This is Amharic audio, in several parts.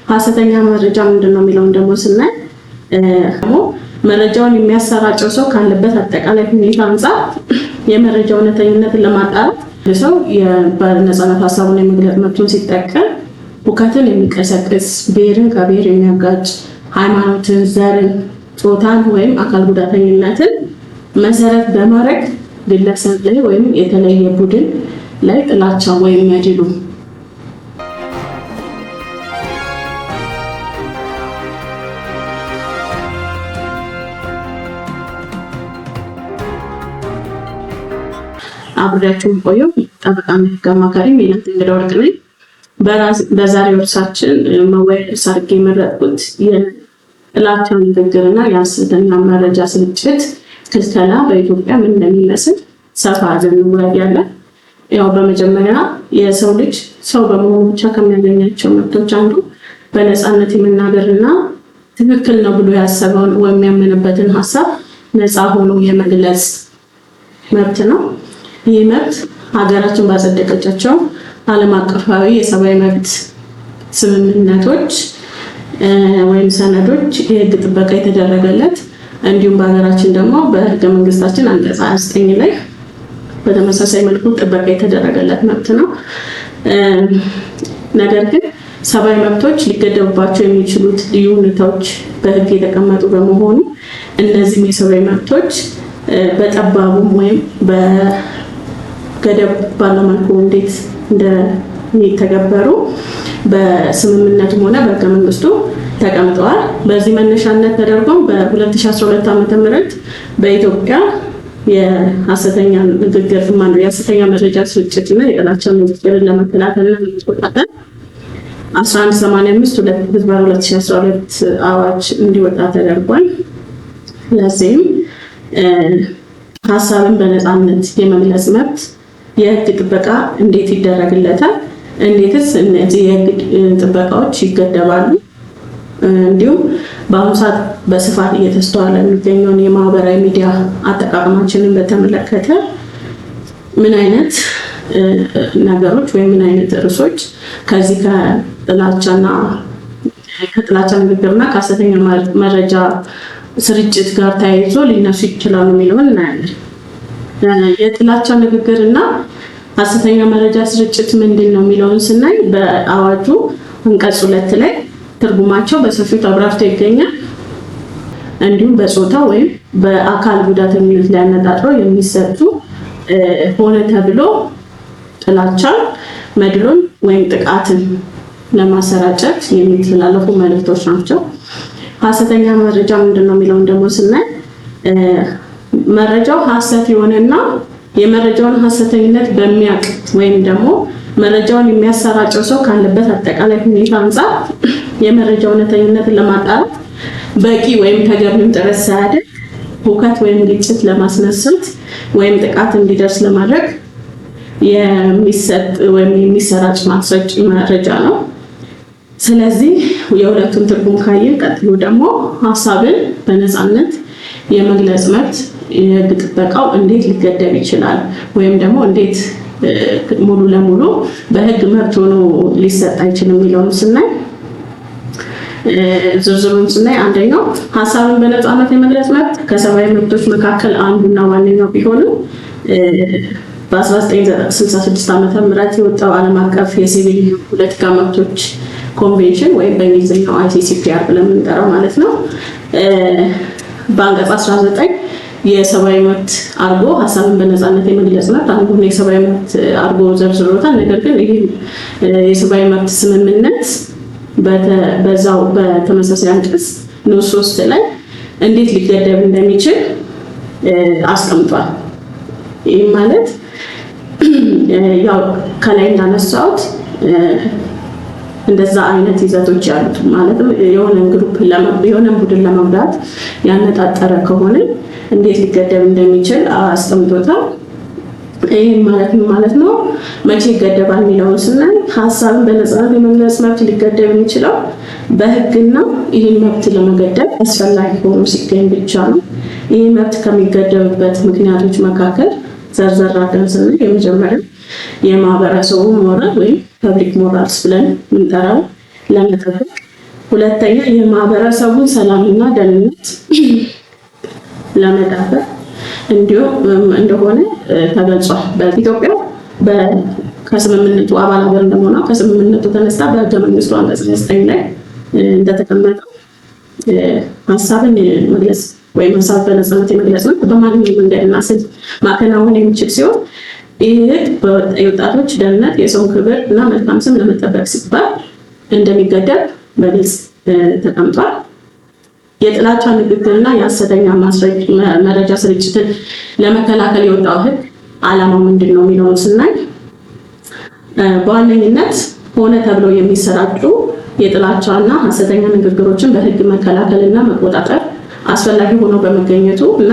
ሐሰተኛ መረጃ ምንድነው የሚለውን ደግሞ ስናይ መረጃውን የሚያሰራጨው ሰው ካለበት አጠቃላይ ሁኔታ አንፃር የመረጃው እውነተኝነትን ለማጣራት ሰው በነፃነት ሀሳቡን የመግለጽ መብቱን ሲጠቀም ሁከትን የሚቀሰቅስ ብሔርን ከብሔር የሚያጋጭ ሃይማኖትን፣ ዘርን፣ ጾታን ወይም አካል ጉዳተኝነትን መሰረት በማድረግ ግለሰብ ላይ ወይም የተለየ ቡድን ላይ ጥላቻ ወይም መድሎ አብሬያችሁ ቆየው ጠበቃና ህግ አማካሪ ሜላት እንግዳ ወርቅ ነኝ። በዛሬው እርሳችን መወያየት ሰርጌ የመረጥኩት የጥላቻ ንግግርና የሐሰተኛ መረጃ ስርጭት ክልከላ በኢትዮጵያ ምን እንደሚመስል ሰፋ አድርገን እንወያያለን። ያው በመጀመሪያ የሰው ልጅ ሰው በመሆኑ ብቻ ከሚያገኛቸው መብቶች አንዱ በነፃነት የመናገርና ትክክል ነው ብሎ ያሰበውን ወይም ያመነበትን ሀሳብ ነፃ ሆኖ የመግለጽ መብት ነው። ይህ መብት ሀገራችን ባጸደቀቻቸው ዓለም አቀፋዊ የሰብአዊ መብት ስምምነቶች ወይም ሰነዶች የህግ ጥበቃ የተደረገለት እንዲሁም በሀገራችን ደግሞ በህገ መንግስታችን አንቀጽ 29 ላይ በተመሳሳይ መልኩ ጥበቃ የተደረገለት መብት ነው። ነገር ግን ሰብአዊ መብቶች ሊገደቡባቸው የሚችሉት ልዩ ሁኔታዎች በህግ የተቀመጡ በመሆኑ እነዚህም የሰብአዊ መብቶች በጠባቡም ወይም በገደብ ባለው መልኩ እንዴት እንደሚተገበሩ በስምምነቱም ሆነ በህገ መንግስቱ ተቀምጠዋል። በዚህ መነሻነት ተደርጎ በ2012 ዓ.ም በኢትዮጵያ የሐሰተኛ ንግግር የሐሰተኛ መረጃ ስርጭትና የጥላቻ ንግግርን ለመከላከልና ለመቆጣጠር 1185/2012 አዋጅ እንዲወጣ ተደርጓል። ለዚህም ሀሳብን በነፃነት የመግለጽ መብት የህግ ጥበቃ እንዴት ይደረግለታል? እንዴትስ እነዚህ የህግ ጥበቃዎች ይገደባሉ? እንዲሁም በአሁኑ ሰዓት በስፋት እየተስተዋለ የሚገኘውን የማህበራዊ ሚዲያ አጠቃቀማችንን በተመለከተ ምን አይነት ነገሮች ወይም ምን አይነት ርዕሶች ከዚህ ከጥላቻ ንግግርና ከሐሰተኛ መረጃ ስርጭት ጋር ተያይዞ ሊነሱ ይችላሉ የሚለውን እናያለን። የጥላቻ ንግግርና ሐሰተኛ መረጃ ስርጭት ምንድን ነው የሚለውን ስናይ በአዋጁ አንቀጽ 2 ላይ ትርጉማቸው በሰፊው ተብራርቶ ይገኛል። እንዲሁም በጾታ ወይም በአካል ጉዳተኝነት ላይ አነጣጥረው የሚሰጡ ሆነ ተብሎ ጥላቻ፣ መድሎን ወይም ጥቃትን ለማሰራጨት የሚተላለፉ መልእክቶች ናቸው። ሐሰተኛ መረጃ ምንድነው የሚለውን ደግሞ ስናይ መረጃው ሐሰት የሆነና የመረጃውን ሐሰተኝነት በሚያውቅ ወይም ደግሞ መረጃውን የሚያሰራጨው ሰው ካለበት አጠቃላይ ሁኔታ አንፃር የመረጃው እውነተኝነትን ለማጣራት በቂ ወይም ተገቢውን ጥረት ሳያደርግ ሁከት ወይም ግጭት ለማስነሳት ወይም ጥቃት እንዲደርስ ለማድረግ የሚሰጥ ወይም የሚሰራጭ ማስረጃ መረጃ ነው። ስለዚህ የሁለቱን ትርጉም ካየን ቀጥሎ ደግሞ ሐሳብን በነፃነት የመግለጽ መብት የህግ ጥበቃው እንዴት ሊገደብ ይችላል ወይም ደግሞ እንዴት ሙሉ ለሙሉ በህግ መብት ሆኖ ሊሰጥ አይችልም የሚለውን ስናይ ዝርዝሩን ስናይ አንደኛው ሐሳብን በነፃነት የመግለጽ መብት ከሰብአዊ መብቶች መካከል አንዱና ዋነኛው ቢሆንም በ1966 ዓ.ም የወጣው ዓለም አቀፍ የሲቪል ፖለቲካ መብቶች ኮንቬንሽን ወይም በእንግሊዝኛው ICCPR ብለን የምንጠራው ማለት ነው በአንቀጽ 19 የሰብአዊ መብት አርጎ ሐሳብን በነፃነት የመግለጽ መብት አንዱን የሰብአዊ መብት አርጎ ዘርዝሮታል። ነገር ግን ይህ የሰብአዊ መብት ስምምነት በዛው በተመሳሳይ አንቀጽ ንዑስ 3 ላይ እንዴት ሊገደብ እንደሚችል አስቀምጧል። ይህ ማለት ያው ከላይ እንዳነሳሁት እንደዛ አይነት ይዘቶች ያሉት ማለትም የሆነ ቡድን ለመጉዳት ያነጣጠረ ከሆነ እንዴት ሊገደብ እንደሚችል አስቀምጦታል። ይህ ማለት ነው መቼ ይገደባል የሚለውን ስናይ ሐሳብን በነፃነት የመግለጽ መብት ሊገደብ የሚችለው በህግና ይህን መብት ለመገደብ አስፈላጊ ሆኖ ሲገኝ ብቻ ነው። ይህ መብት ከሚገደብበት ምክንያቶች መካከል ዘርዘር አድርገን ስናይ የመጀመሪያው የማህበረሰቡ ሞራል ወይም ፐብሊክ ሞራልስ ብለን የምንጠራው ለመጠበቅ ሁለተኛ የማህበረሰቡን ሰላምና ደህንነት ለመጠበቅ እንዲሁም እንደሆነ ተገልጿል። በኢትዮጵያ ከስምምነቱ አባል ሀገር እንደሆነ ከስምምነቱ ተነስታ በህገ መንግስቱ አንቀጽ 9 ላይ እንደተቀመጠው ሀሳብን መግለጽ ወይም ሀሳብ በነፃነት የመግለጽ መብት በማንኛውም መንገድና ስልት ማከናወን የሚችል ሲሆን ይህ የወጣቶች ደህንነት፣ የሰውን ክብር እና መልካም ስም ለመጠበቅ ሲባል እንደሚገደብ በግልጽ ተቀምጧል። የጥላቻ ንግግርና የሐሰተኛ መረጃ ስርጭትን ለመከላከል የወጣው ህግ ዓላማው ምንድን ነው የሚለውን ስናይ በዋነኝነት ሆነ ተብለው የሚሰራጩ የጥላቻና ሐሰተኛ ንግግሮችን በህግ መከላከልና መቆጣጠር አስፈላጊ ሆኖ በመገኘቱ እና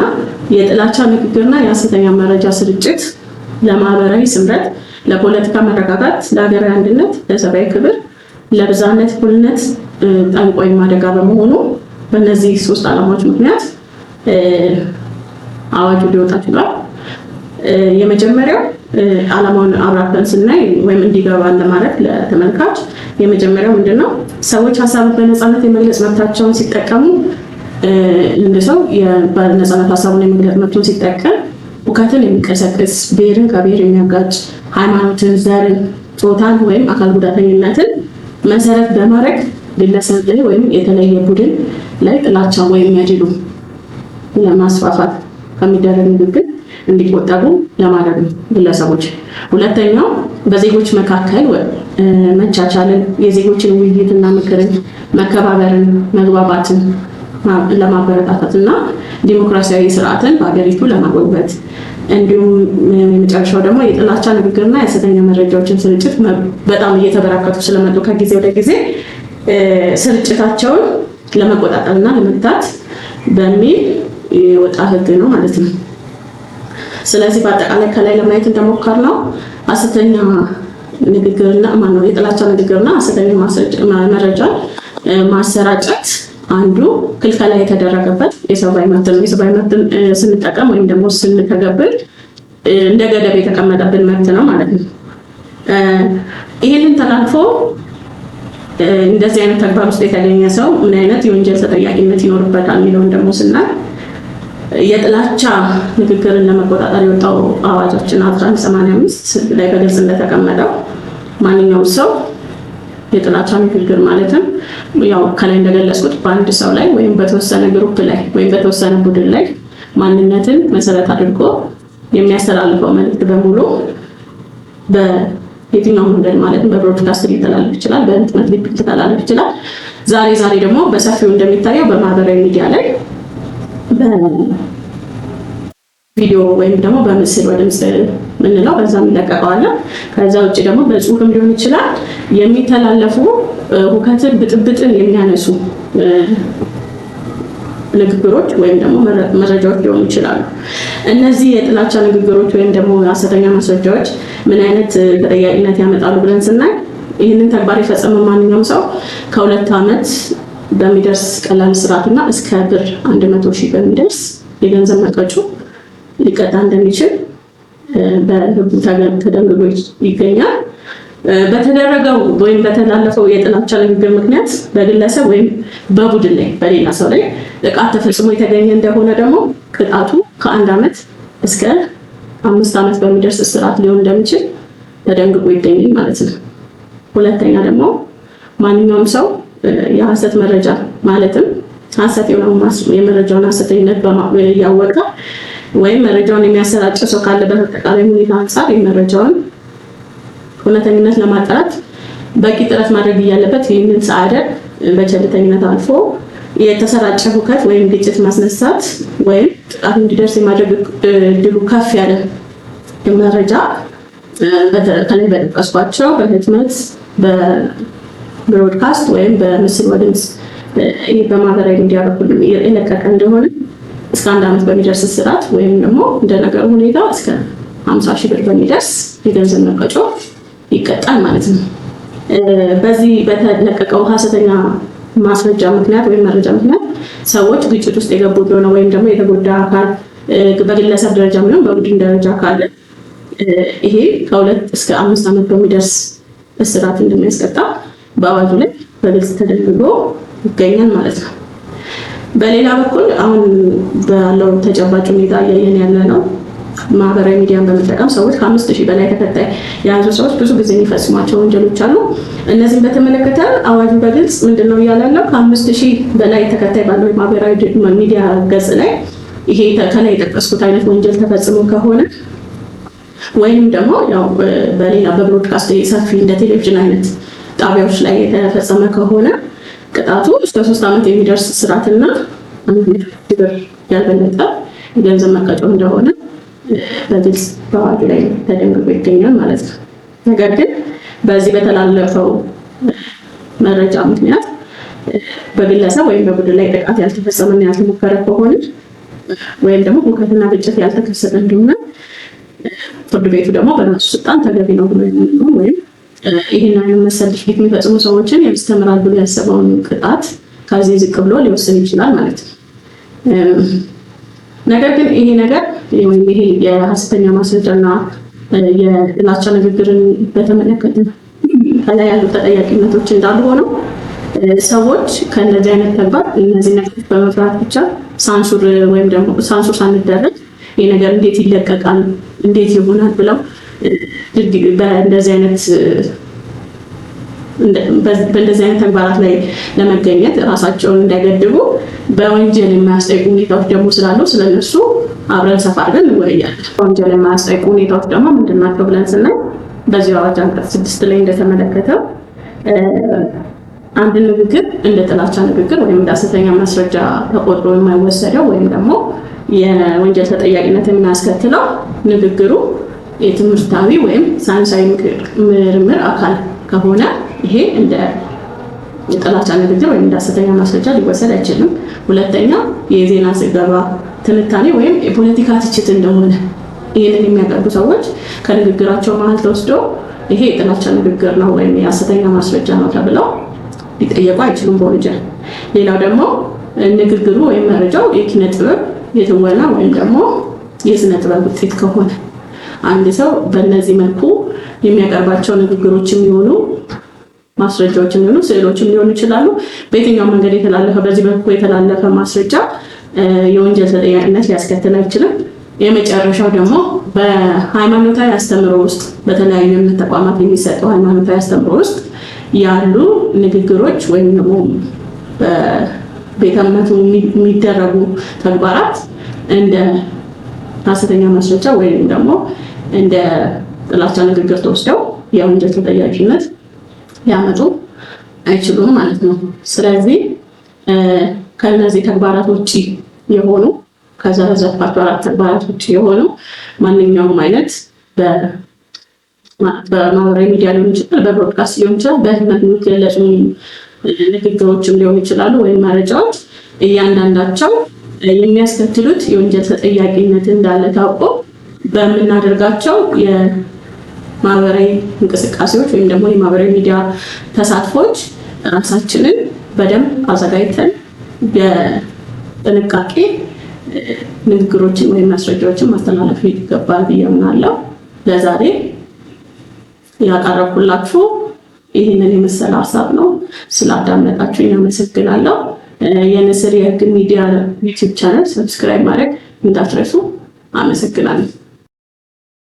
የጥላቻ ንግግርና የሐሰተኛ መረጃ ስርጭት ለማህበራዊ ስምረት፣ ለፖለቲካ መረጋጋት፣ ለሀገራዊ አንድነት፣ ለሰብአዊ ክብር፣ ለብዝሃነት እኩልነት ጠንቅ ወይም አደጋ በመሆኑ በእነዚህ 3 ዓላማዎች ምክንያት አዋጁ ሊወጣ ችሏል። የመጀመሪያው ዓላማውን አብራርተን ስናይ ወይም እንዲገባን ለማድረግ ለተመልካች የመጀመሪያው ምንድነው? ሰዎች ሀሳብን በነፃነት የመግለጽ መብታቸውን ሲጠቀሙ እንደ ሰው በነፃነት ሀሳቡን የመግለጽ መብቱን ሲጠቀም ሁከትን የሚቀሰቅስ፣ ብሔርን ከብሔር የሚያጋጭ፣ ሃይማኖትን፣ ዘርን፣ ጾታን ወይም አካል ጉዳተኝነትን መሰረት በማድረግ ግለሰብ ላይ ወይም የተለየ ቡድን ላይ ጥላቻ ወይም ያድሉ ለማስፋፋት ከሚደረግ ንግግር እንዲቆጠቡ ለማድረግ ነው ግለሰቦች። ሁለተኛው በዜጎች መካከል መቻቻልን፣ የዜጎችን ውይይትና ምክርን፣ መከባበርን፣ መግባባትን ለማበረታታት እና ዲሞክራሲያዊ ስርዓትን በሀገሪቱ ለማጎልበት እንዲሁም የመጨረሻው ደግሞ የጥላቻ ንግግርና የሐሰተኛ መረጃዎችን ስርጭት በጣም እየተበራከቱ ስለመጡ ከጊዜ ወደ ጊዜ ስርጭታቸውን ለመቆጣጠርና ለመግታት በሚል የወጣ ህግ ነው ማለት ነው። ስለዚህ በአጠቃላይ ከላይ ለማየት እንደሞከርነው ሐሰተኛ ንግግርና የጥላቻ ንግግርና ሐሰተኛ መረጃ ማሰራጨት አንዱ ክልከላ የተደረገበት የሰብአዊ መብት ነው። የሰብአዊ መብትን ስንጠቀም ወይም ደግሞ ስንተገብር እንደ ገደብ የተቀመጠብን መብት ነው ማለት ነው። ይህንን ተላልፎ እንደዚህ አይነት ተግባር ውስጥ የተገኘ ሰው ምን አይነት የወንጀል ተጠያቂነት ይኖርበታል የሚለውን ደግሞ ስናይ የጥላቻ ንግግርን ለመቆጣጠር የወጣው አዋጃችን 1185 ላይ በግልጽ እንደተቀመጠው ማንኛውም ሰው የጥላቻ ንግግር ማለትም ያው ከላይ እንደገለጽኩት በአንድ ሰው ላይ ወይም በተወሰነ ግሩፕ ላይ ወይም በተወሰነ ቡድን ላይ ማንነትን መሰረት አድርጎ የሚያስተላልፈው መልዕክት በሙሉ በየትኛው መንገድ ማለትም በብሮድካስት ሊተላለፍ ይችላል፣ በህትመት ሊተላለፍ ይችላል። ዛሬ ደግሞ በሰፊው እንደሚታየው በማህበራዊ ሚዲያ ላይ በቪዲዮ ወይም ደግሞ በምስል ወደ ምስል ምንለው በዛ የሚለቀቀዋል። ከዛ ውጭ ደግሞ በጽሁፍም ሊሆን ይችላል የሚተላለፉ ሁከትን፣ ብጥብጥን የሚያነሱ ንግግሮች ወይም ደግሞ መረጃዎች ሊሆኑ ይችላሉ። እነዚህ የጥላቻ ንግግሮች ወይም ደግሞ ሐሰተኛ ማስረጃዎች ምን አይነት ተጠያቂነት ያመጣሉ ብለን ስናይ ይህንን ተግባር የፈጸመ ማንኛውም ሰው ከ2 ዓመት በሚደርስ ቀላል እስራትና እስከ ብር 100,000 በሚደርስ የገንዘብ መቀጮ ሊቀጣ እንደሚችል በህጉ ተደንግጎ ይገኛል። በተደረገው ወይም በተላለፈው የጥላቻ ንግግር ምክንያት በግለሰብ ወይም በቡድን ላይ በሌላ ሰው ላይ ጥቃት ተፈጽሞ የተገኘ እንደሆነ ደግሞ ቅጣቱ ከ1 ዓመት እስከ 5 ዓመት በሚደርስ እስራት ሊሆን እንደሚችል ተደንግጎ ይገኛል ማለት ነው። ሁለተኛ ደግሞ ማንኛውም ሰው የሐሰት መረጃ ማለትም ሐሰት የመረጃውን ሐሰተኝነት እያወቀ ወይም መረጃውን የሚያሰራጭ ሰው ካለ በተጠቃላይ ሁኔታ አንፃር የመረጃውን እውነተኝነት ለማጣራት በቂ ጥረት ማድረግ እያለበት ይህንን ሳያደርግ በቸልተኝነት አልፎ የተሰራጨ ሁከት ወይም ግጭት ማስነሳት ወይም ጥቃት እንዲደርስ የማድረግ እድሉ ከፍ ያለ መረጃ ከላይ በጠቀስኳቸው በህትመት፣ በብሮድካስት ወይም በምስል ወደ ምስል በማህበራዊ ሚዲያ በኩል የለቀቀ እንደሆነ እስከ 1 ዓመት በሚደርስ እስራት ወይም ደግሞ እንደነገሩ ሁኔታ እስከ 50,000 ብር በሚደርስ የገንዘብ መቀጮ ይቀጣል ማለት ነው። በዚህ በተለቀቀው ሐሰተኛ ማስረጃ ምክንያት ወይም መረጃ ምክንያት ሰዎች ግጭት ውስጥ የገቡ ቢሆን ወይም ደግሞ የተጎዳ አካል በግለሰብ ደረጃ ቢሆን በቡድን ደረጃ ካለ ይሄ ከ2 እስከ 5 ዓመት በሚደርስ እስራት እንደሚያስቀጣ በአዋጁ ላይ በግልጽ ተደንግጎ ይገኛል ማለት ነው። በሌላ በኩል አሁን ባለው ተጨባጭ ሁኔታ እያየን ያለ ነው ማህበራዊ ሚዲያን በመጠቀም ሰዎች ከ5000 በላይ ተከታይ የያዙ ሰዎች ብዙ ጊዜ የሚፈጽሟቸው ወንጀሎች አሉ። እነዚህን በተመለከተ አዋጁ በግልጽ ምንድነው እያለ ያለው ከ5000 በላይ ተከታይ ባለው ማህበራዊ ሚዲያ ገጽ ላይ ይሄ ከላይ የጠቀስኩት አይነት ወንጀል ተፈጽሞ ከሆነ ወይም ደግሞ ያው በሌላ በብሮድካስት ሰፊ እንደ ቴሌቪዥን አይነት ጣቢያዎች ላይ የተፈጸመ ከሆነ ቅጣቱ እስከ 3 ዓመት የሚደርስ እስራትና ብር ያልበለጠ ገንዘብ መቀጮ እንደሆነ በግልጽ በአዋጁ ላይ ተደንግጎ ይገኛል ማለት ነው። ነገር ግን በዚህ በተላለፈው መረጃ ምክንያት በግለሰብ ወይም በቡድን ላይ ጥቃት ያልተፈጸመና ያልተሞከረ ከሆነ ወይም ደግሞ ሁከትና ግጭት ያልተከሰተ እንደሆነ ፍርድ ቤቱ ደግሞ በራሱ ስልጣን ተገቢ ነው ብሎ የሚሆን ወይም ይህን አይነት መሰል ድርጊት የሚፈጽሙ ሰዎችን ያስተምራል ብሎ ያሰበውን ቅጣት ከዚህ ዝቅ ብሎ ሊወስን ይችላል ማለት ነው። ነገር ግን ይሄ ነገር ወይም ይሄ የሐሰተኛ ማስረጃና የጥላቻ ንግግርን በተመለከተ ከላይ ያሉ ተጠያቂነቶች እንዳሉ ሆነው ሰዎች ከእንደዚህ አይነት ተግባር እነዚህ ነገሮች በመፍራት ብቻ ሳንሱር ወይም ደግሞ ሳንሱር ሳንደረግ ይሄ ነገር እንዴት ይለቀቃል እንዴት ይሆናል ብለው በእንደዚህ አይነት ተግባራት ላይ ለመገኘት ራሳቸውን እንዳይገድቡ በወንጀል የማያስጠይቁ ሁኔታዎች ደግሞ ስላሉ ስለነሱ አብረን ሰፋ አድርገን እንወያያለን። በወንጀል የማያስጠይቁ ሁኔታዎች ደግሞ ምንድን ናቸው ብለን ስናይ በዚህ አዋጅ አንቀጽ 6 ላይ እንደተመለከተው አንድ ንግግር እንደ ጥላቻ ንግግር ወይም እንደ ሐሰተኛ ማስረጃ ተቆጥሮ የማይወሰደው ወይም ደግሞ የወንጀል ተጠያቂነት የሚያስከትለው ንግግሩ የትምህርታዊ ወይም ሳይንሳዊ ምርምር አካል ከሆነ ይሄ እንደ የጥላቻ ንግግር ወይም እንደ ሐሰተኛ ማስረጃ ሊወሰድ አይችልም። ሁለተኛ የዜና ዘገባ ትንታኔ ወይም የፖለቲካ ትችት እንደሆነ ይህንን የሚያቀርቡ ሰዎች ከንግግራቸው መሀል ተወስዶ ይሄ የጥላቻ ንግግር ነው ወይም የሐሰተኛ ማስረጃ ነው ተብለው ሊጠየቁ አይችሉም በወንጀል። ሌላው ደግሞ ንግግሩ ወይም መረጃው የኪነ ጥበብ የትወና ወይም ደግሞ የስነ ጥበብ ውጤት ከሆነ አንድ ሰው በእነዚህ መልኩ የሚያቀርባቸው ንግግሮችም ይሆኑ ማስረጃዎችም ይሆኑ ስዕሎችም ሊሆኑ ይችላሉ። በየትኛው መንገድ የተላለፈ በዚህ መልኩ የተላለፈ ማስረጃ የወንጀል ተጠያቂነት ሊያስከትል አይችልም። የመጨረሻው ደግሞ በሃይማኖታዊ አስተምሮ ውስጥ በተለያዩ እምነት ተቋማት የሚሰጠው ሃይማኖታዊ አስተምሮ ውስጥ ያሉ ንግግሮች ወይም ደግሞ በቤተ እምነቱ የሚደረጉ ተግባራት እንደ ሐሰተኛ ማስረጃ ወይም ደግሞ እንደ ጥላቻ ንግግር ተወስደው የወንጀል ተጠያቂነት ሊያመጡ አይችሉም ማለት ነው። ስለዚህ ከነዚህ ተግባራት ውጪ የሆኑ ከዘረዘርኳቸው 4 ተግባራት ውጪ የሆኑ ማንኛውም አይነት በማህበራዊ ሚዲያ ሊሆን ይችላል፣ በብሮድካስት ሊሆን ይችላል፣ በህትመት የሚገለጹ ንግግሮችም ሊሆኑ ይችላሉ ወይም መረጃዎች እያንዳንዳቸው የሚያስከትሉት የወንጀል ተጠያቂነት እንዳለ ታውቆ በምናደርጋቸው የማህበራዊ እንቅስቃሴዎች ወይም ደግሞ የማህበራዊ ሚዲያ ተሳትፎች ራሳችንን በደንብ አዘጋጅተን በጥንቃቄ ንግግሮችን ወይም ማስረጃዎችን ማስተላለፍ ይገባል ብዬ አምናለሁ። ለዛሬ ያቀረብኩላችሁ ይህንን የመሰለ ሀሳብ ነው። ስላዳመጣችሁኝ አመሰግናለሁ። የንስር የህግ ሚዲያ ዩቲዩብ ቻናል ሰብስክራይብ ማድረግ እንዳትረሱ። አመሰግናለሁ።